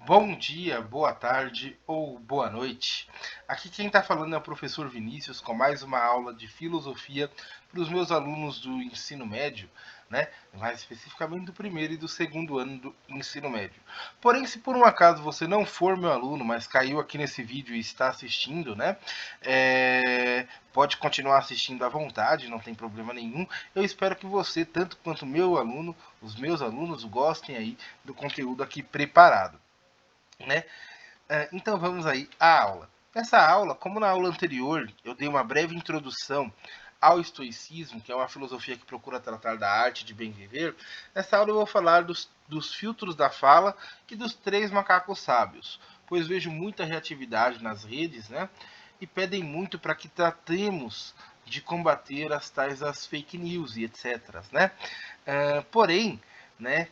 Bom dia, boa tarde ou boa noite. Aqui quem está falando é o professor Vinícius com mais uma aula de filosofia para os meus alunos do ensino médio, né? Mais especificamente do primeiro e do segundo ano do ensino médio. Porém, se por um acaso você não for meu aluno, mas caiu aqui nesse vídeo e está assistindo, né? Pode continuar assistindo à vontade, não tem problema nenhum. Eu espero que você, tanto quanto meu aluno, os meus alunos, gostem aí do conteúdo aqui preparado, né? Então vamos aí à aula. Nessa aula, como na aula anterior, eu dei uma breve introdução ao estoicismo, que é uma filosofia que procura tratar da arte de bem viver. Nessa aula eu vou falar dos filtros da fala e dos três macacos sábios, pois vejo muita reatividade nas redes, né? E pedem muito para que tratemos de combater as fake news e etc, né? Porém, né?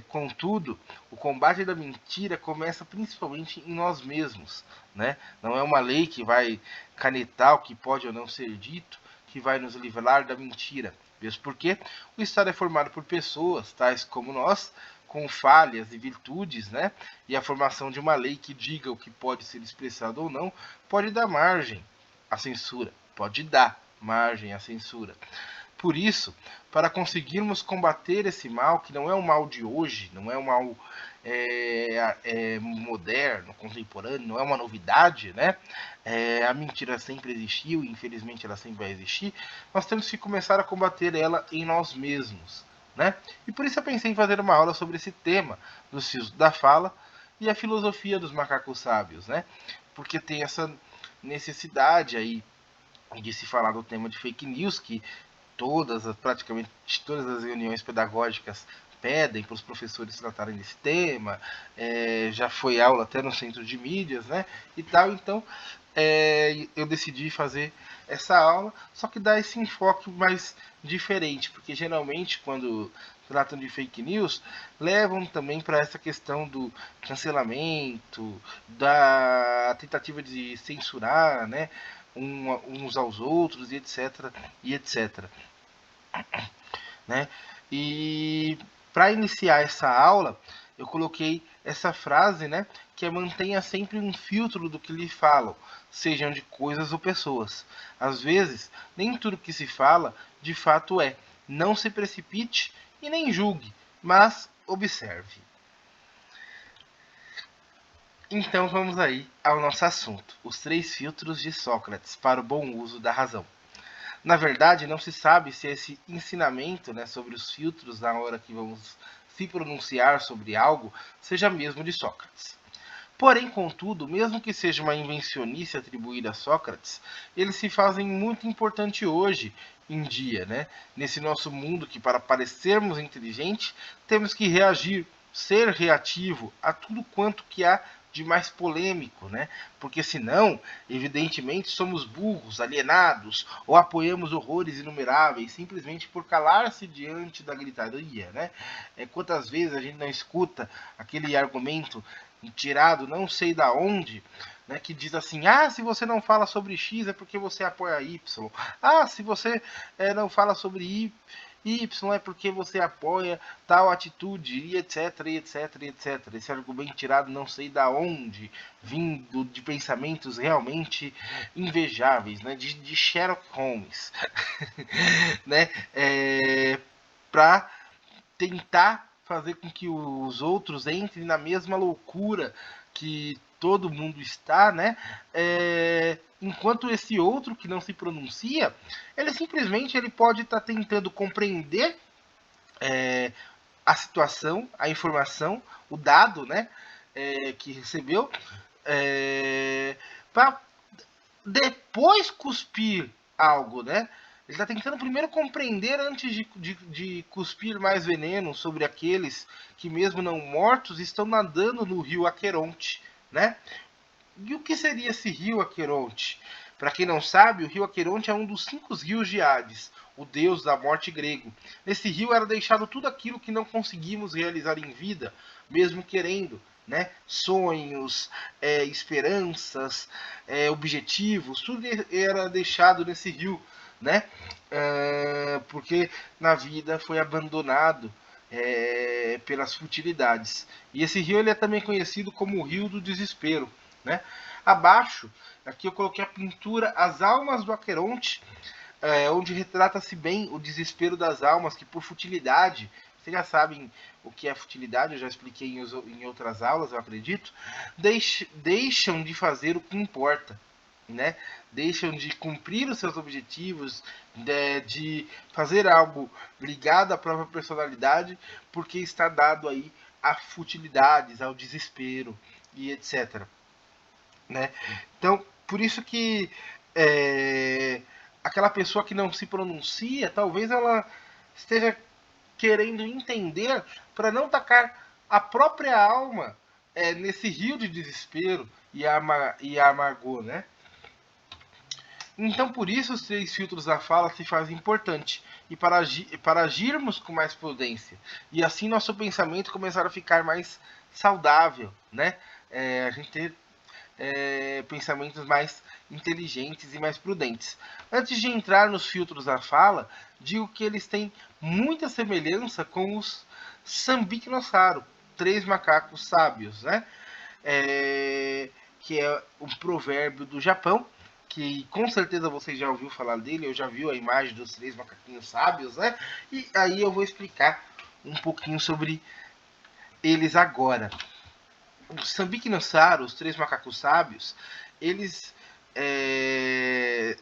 Contudo, o combate da mentira começa principalmente em nós mesmos, né? Não é uma lei que vai canetar o que pode ou não ser dito que vai nos livrar da mentira. Mesmo porque o Estado é formado por pessoas, tais como nós, com falhas e virtudes, né? E a formação de uma lei que diga o que pode ser expressado ou não pode dar margem à censura, pode dar margem à censura. Por isso, para conseguirmos combater esse mal, que não é um mal de hoje, não é um mal moderno, contemporâneo, não é uma novidade, né? A mentira sempre existiu e infelizmente ela sempre vai existir. Nós temos que começar a combater ela em nós mesmos, né? E por isso eu pensei em fazer uma aula sobre esse tema dos fios da fala e a filosofia dos macacos sábios, né? Porque tem essa necessidade aí de se falar do tema de fake news, que praticamente todas as reuniões pedagógicas pedem para os professores tratarem desse tema, já foi aula até no centro de mídias, né, e tal, então eu decidi fazer essa aula, só que dá esse enfoque mais diferente, porque geralmente quando tratam de fake news, levam também para essa questão do cancelamento, da tentativa de censurar, né, uns aos outros e etc, e etc, né? E para iniciar essa aula, eu coloquei essa frase, né, que é mantenha sempre um filtro do que lhe falam, sejam de coisas ou pessoas. Às vezes, nem tudo que se fala de fato é. Não se precipite e nem julgue, mas observe. Então vamos aí ao nosso assunto, os três filtros de Sócrates para o bom uso da razão. Na verdade, não se sabe se esse ensinamento, né, sobre os filtros na hora que vamos se pronunciar sobre algo seja mesmo de Sócrates. Porém, contudo, mesmo que seja uma invencionice atribuída a Sócrates, eles se fazem muito importante hoje em dia, né? Nesse nosso mundo que para parecermos inteligentes, temos que reagir, ser reativo a tudo quanto que há de mais polêmico, né? Porque senão, evidentemente, somos burros, alienados ou apoiamos horrores inumeráveis simplesmente por calar-se diante da gritaria, né? Quantas vezes a gente não escuta aquele argumento tirado não sei da onde, né, que diz assim: ah, se você não fala sobre X é porque você apoia Y. Ah, se você não fala sobre Y é porque você apoia tal atitude, e etc, e etc, e etc. Esse argumento tirado não sei da onde, vindo de pensamentos realmente invejáveis, né, de Sherlock Holmes, né, para tentar fazer com que os outros entrem na mesma loucura que todo mundo está, né? Enquanto esse outro que não se pronuncia, ele pode estar tentando compreender a situação, a informação, o dado, né? Que recebeu, para depois cuspir algo, né? Ele está tentando primeiro compreender antes de cuspir mais veneno sobre aqueles que, mesmo não mortos, estão nadando no rio Aqueronte, né? E o que seria esse rio Aqueronte? Para quem não sabe, o rio Aqueronte é um dos 5 rios de Hades, o deus da morte grego. Nesse rio era deixado tudo aquilo que não conseguimos realizar em vida, mesmo querendo, né? Sonhos, esperanças, objetivos, tudo era deixado nesse rio, né? Porque na vida foi abandonado pelas futilidades. E esse rio ele é também conhecido como o Rio do Desespero, né? Abaixo, aqui eu coloquei a pintura As Almas do Aqueronte, onde retrata-se bem o desespero das almas que por futilidade, vocês já sabem o que é futilidade, eu já expliquei em outras aulas, eu acredito, deixam de fazer o que importa, né? Deixam de cumprir os seus objetivos, de fazer algo ligado à própria personalidade, porque está dado aí a futilidades, ao desespero e etc. Né? Então, por isso que aquela pessoa que não se pronuncia, talvez ela esteja querendo entender para não tacar a própria alma nesse rio de desespero e amargor, né? Então, por isso, os 3 filtros da fala se fazem importante e para agirmos com mais prudência. E assim nosso pensamento começar a ficar mais saudável, né? A gente ter pensamentos mais inteligentes e mais prudentes. Antes de entrar nos filtros da fala, digo que eles têm muita semelhança com os Sambic-no-Saro, 3 macacos sábios, né? Que é um provérbio do Japão, que com certeza você já ouviu falar dele, eu já vi a imagem dos 3 macaquinhos sábios, né? E aí eu vou explicar um pouquinho sobre eles agora. Os Sambic-no-Saro, os 3 macacos sábios, eles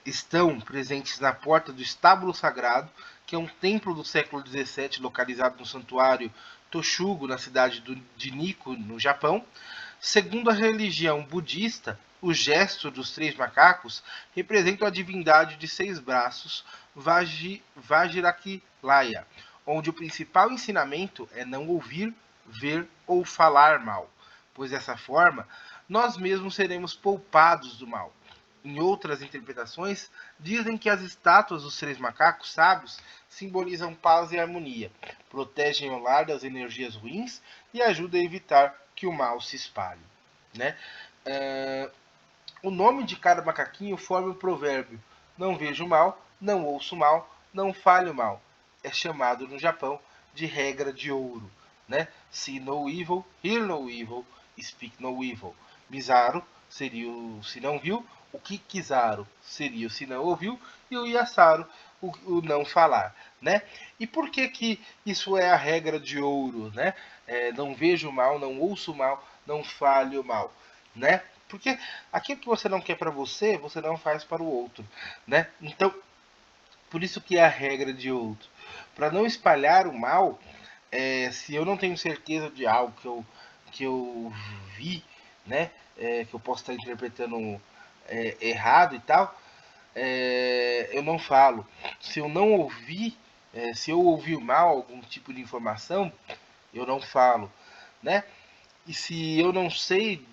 estão presentes na porta do estábulo sagrado, que é um templo do século XVII, localizado no santuário Toshugo, na cidade de Nikko, no Japão. Segundo a religião budista, o gesto dos 3 macacos representa a divindade de 6 braços, Vajrakhilaya, onde o principal ensinamento é não ouvir, ver ou falar mal, pois dessa forma nós mesmos seremos poupados do mal. Em outras interpretações, dizem que as estátuas dos 3 macacos sábios simbolizam paz e harmonia, protegem o lar das energias ruins e ajudam a evitar que o mal se espalhe. Né? O nome de cada macaquinho forma o provérbio: não vejo mal, não ouço mal, não falho mal. É chamado no Japão de regra de ouro. Né? See no evil, hear no evil, speak no evil. Misaru seria o se não viu, o Kikizaru seria o se não ouviu, e o Yasaru o não falar. Né? E por que isso é a regra de ouro? Né? Não vejo mal, não ouço mal, não falho mal. Né? Porque aquilo que você não quer para você, você não faz para o outro. Né? Então, por isso que é a regra de outro. Para não espalhar o mal, se eu não tenho certeza de algo que eu vi, né, que eu posso estar interpretando errado e tal, eu não falo. Se eu não ouvir, se eu ouvir mal algum tipo de informação, eu não falo, né? E se eu não sei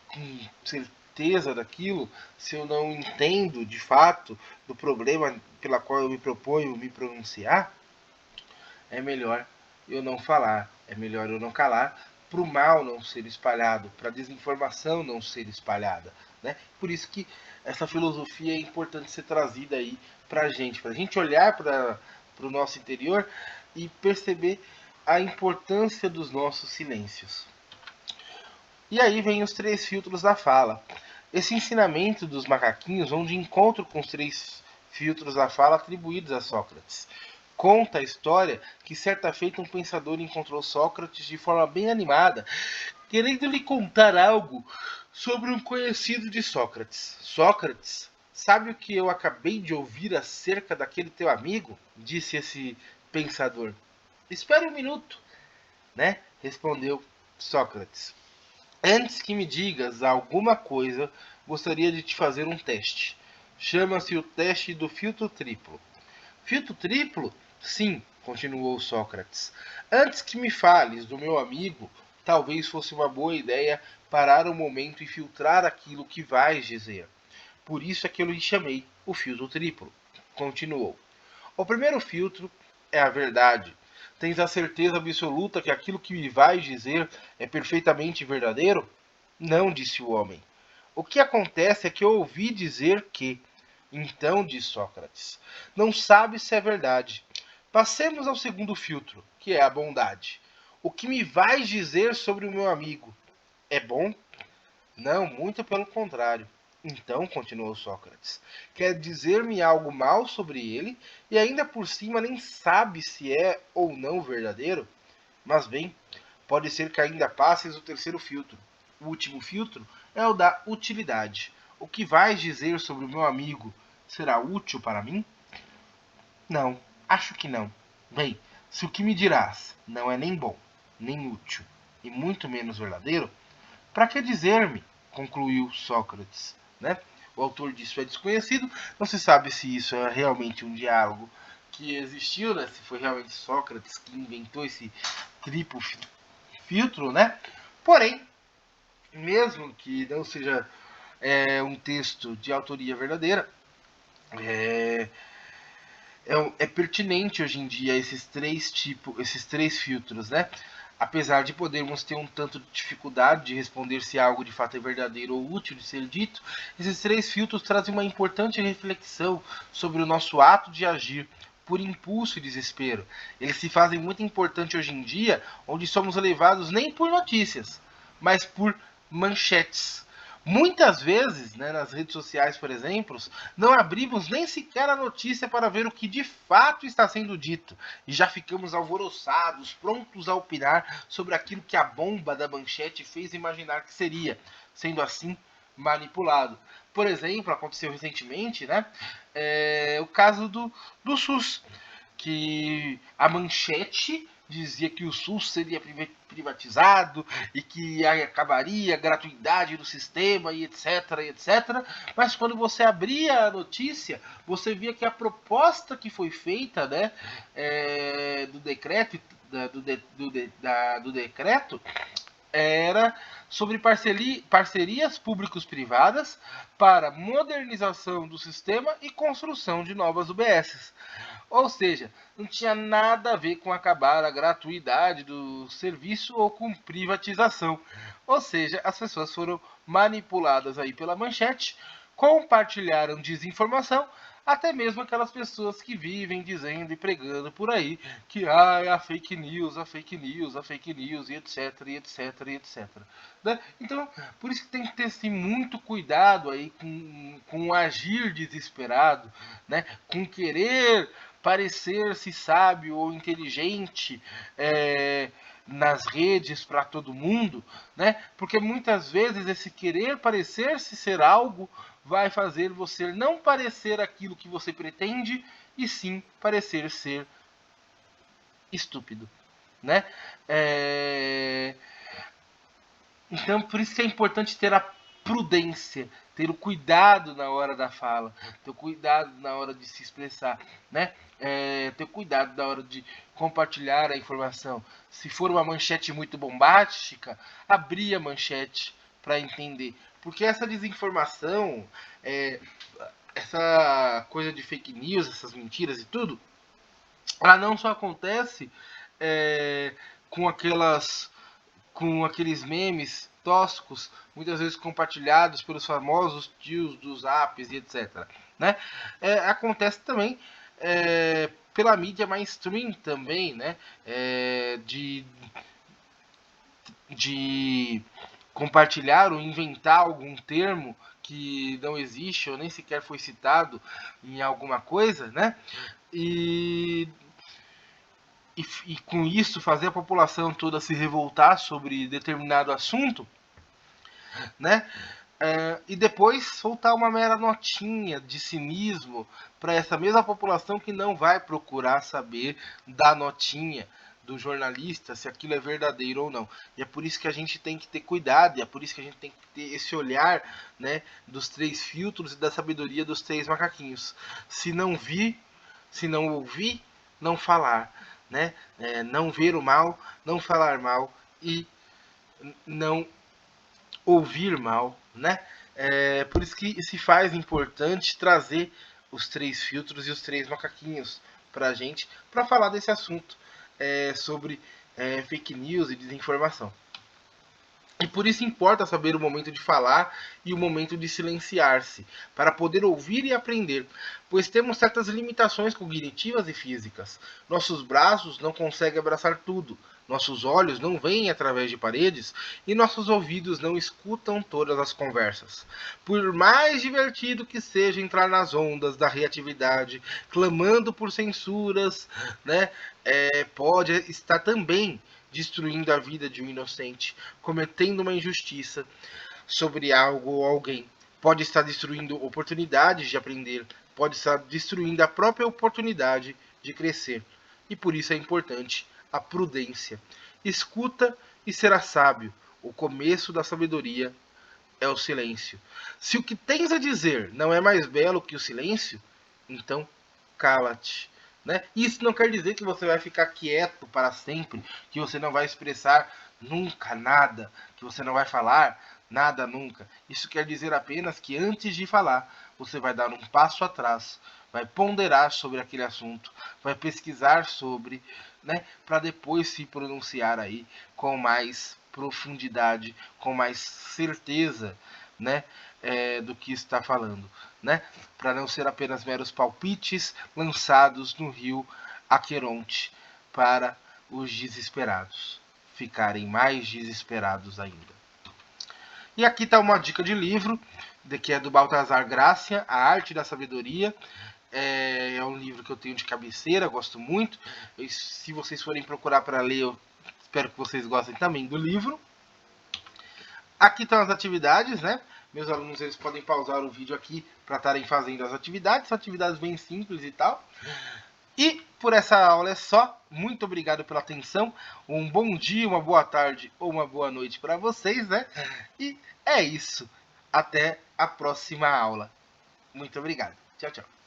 com certeza daquilo, se eu não entendo de fato do problema pela qual eu me proponho me pronunciar, é melhor eu não falar, é melhor eu não calar, para o mal não ser espalhado, para a desinformação não ser espalhada. Né? Por isso que essa filosofia é importante ser trazida aí para a gente olhar para o nosso interior e perceber a importância dos nossos silêncios. E aí vem os 3 filtros da fala. Esse ensinamento dos macaquinhos vão de encontro com os 3 filtros da fala atribuídos a Sócrates. Conta a história que certa feita um pensador encontrou Sócrates de forma bem animada, querendo lhe contar algo sobre um conhecido de Sócrates. Sócrates, sabe o que eu acabei de ouvir acerca daquele teu amigo? Disse esse pensador. Espere um minuto, né? Respondeu Sócrates. Antes que me digas alguma coisa, gostaria de te fazer um teste. Chama-se o teste do filtro triplo. Filtro triplo? Sim, continuou Sócrates. Antes que me fales do meu amigo, talvez fosse uma boa ideia parar um momento e filtrar aquilo que vais dizer. Por isso é que eu lhe chamei o filtro triplo. Continuou. O primeiro filtro é a verdade. Tens a certeza absoluta que aquilo que me vais dizer é perfeitamente verdadeiro? Não, disse o homem. O que acontece é que eu ouvi dizer que. Então, disse Sócrates, não sabes se é verdade. Passemos ao segundo filtro, que é a bondade. O que me vais dizer sobre o meu amigo? É bom? Não, muito pelo contrário. Então, continuou Sócrates, quer dizer-me algo mal sobre ele e ainda por cima nem sabe se é ou não verdadeiro? Mas bem, pode ser que ainda passes o terceiro filtro. O último filtro é o da utilidade. O que vais dizer sobre o meu amigo será útil para mim? Não, acho que não. Bem, se o que me dirás não é nem bom, nem útil, e muito menos verdadeiro, para que dizer-me? Concluiu Sócrates. Né? O autor disso é desconhecido, não se sabe se isso é realmente um diálogo que existiu, né? Se foi realmente Sócrates que inventou esse triplo filtro, né? Porém, mesmo que não seja um texto de autoria verdadeira, é, é pertinente hoje em dia esses três filtros, né? Apesar de podermos ter um tanto de dificuldade de responder se algo de fato é verdadeiro ou útil de ser dito, esses três filtros trazem uma importante reflexão sobre o nosso ato de agir por impulso e desespero. Eles se fazem muito importantes hoje em dia, onde somos levados nem por notícias, mas por manchetes. Muitas vezes, né, nas redes sociais, por exemplo, não abrimos nem sequer a notícia para ver o que de fato está sendo dito e já ficamos alvoroçados, prontos a opinar sobre aquilo que a bomba da manchete fez imaginar que seria, sendo assim manipulado. Por exemplo, aconteceu recentemente, né, o caso do SUS, que a manchete dizia que o SUS seria privatizado e que acabaria a gratuidade do sistema e etc, etc. Mas quando você abria a notícia, você via que a proposta que foi feita, né, do decreto, do decreto, era sobre parcerias públicos-privadas para modernização do sistema e construção de novas UBSs. Ou seja, não tinha nada a ver com acabar a gratuidade do serviço ou com privatização. Ou seja, as pessoas foram manipuladas aí pela manchete, compartilharam desinformação, até mesmo aquelas pessoas que vivem dizendo e pregando por aí que é a fake news, a fake news, a fake news, e etc, e etc, e etc. Né? Então, por isso que tem que ter assim, muito cuidado aí com o agir desesperado, né? Com querer parecer-se sábio ou inteligente nas redes para todo mundo, né? Porque muitas vezes esse querer parecer-se ser algo vai fazer você não parecer aquilo que você pretende e sim parecer ser estúpido, né? Então, por isso que é importante ter a prudência, ter o cuidado na hora da fala, ter o cuidado na hora de se expressar, né? Ter cuidado na hora de compartilhar a informação. Se for uma manchete muito bombástica, abrir a manchete para entender. Porque essa desinformação, essa coisa de fake news, essas mentiras e tudo, ela não só acontece com aqueles memes toscos, muitas vezes compartilhados pelos famosos tios dos apps e etc. Né? Acontece também pela mídia mainstream também, né? De compartilhar ou inventar algum termo que não existe ou nem sequer foi citado em alguma coisa, né? E com isso fazer a população toda se revoltar sobre determinado assunto, né? E depois soltar uma mera notinha de cinismo para essa mesma população que não vai procurar saber da notinha do jornalista se aquilo é verdadeiro ou não. E é por isso que a gente tem que ter cuidado, e é por isso que a gente tem que ter esse olhar, né, dos três filtros e da sabedoria dos três macaquinhos. Se não vir, se não ouvir, não falar, né? Não ver o mal, não falar mal e não ouvir mal, né? Por isso que se faz importante trazer os três filtros e os três macaquinhos para a gente, para falar desse assunto sobre fake news e desinformação. E por isso importa saber o momento de falar e o momento de silenciar-se, para poder ouvir e aprender, pois temos certas limitações cognitivas e físicas. Nossos braços não conseguem abraçar tudo, nossos olhos não veem através de paredes e nossos ouvidos não escutam todas as conversas. Por mais divertido que seja entrar nas ondas da reatividade, clamando por censuras, né, pode estar também destruindo a vida de um inocente, cometendo uma injustiça sobre algo ou alguém. Pode estar destruindo oportunidades de aprender, pode estar destruindo a própria oportunidade de crescer. E por isso é importante a prudência. Escuta e será sábio. O começo da sabedoria é o silêncio. Se o que tens a dizer não é mais belo que o silêncio, então cala-te. Né? Isso não quer dizer que você vai ficar quieto para sempre, que você não vai expressar nunca nada, que você não vai falar nada nunca. Isso quer dizer apenas que antes de falar, você vai dar um passo atrás, vai ponderar sobre aquele assunto, vai pesquisar sobre, né, para depois se pronunciar aí com mais profundidade, com mais certeza, né, do que está falando, né, para não ser apenas meros palpites lançados no rio Aqueronte para os desesperados ficarem mais desesperados ainda. E aqui está uma dica de livro, que é do Baltazar Gracia, A Arte da Sabedoria. É um livro que eu tenho de cabeceira, gosto muito. E se vocês forem procurar para ler, eu espero que vocês gostem também do livro. Aqui estão as atividades, né? Meus alunos eles podem pausar o vídeo aqui para estarem fazendo as atividades, são atividades bem simples e tal. E por essa aula é só. Muito obrigado pela atenção. Um bom dia, uma boa tarde ou uma boa noite para vocês, né? E é isso. Até a próxima aula. Muito obrigado. Tchau, tchau.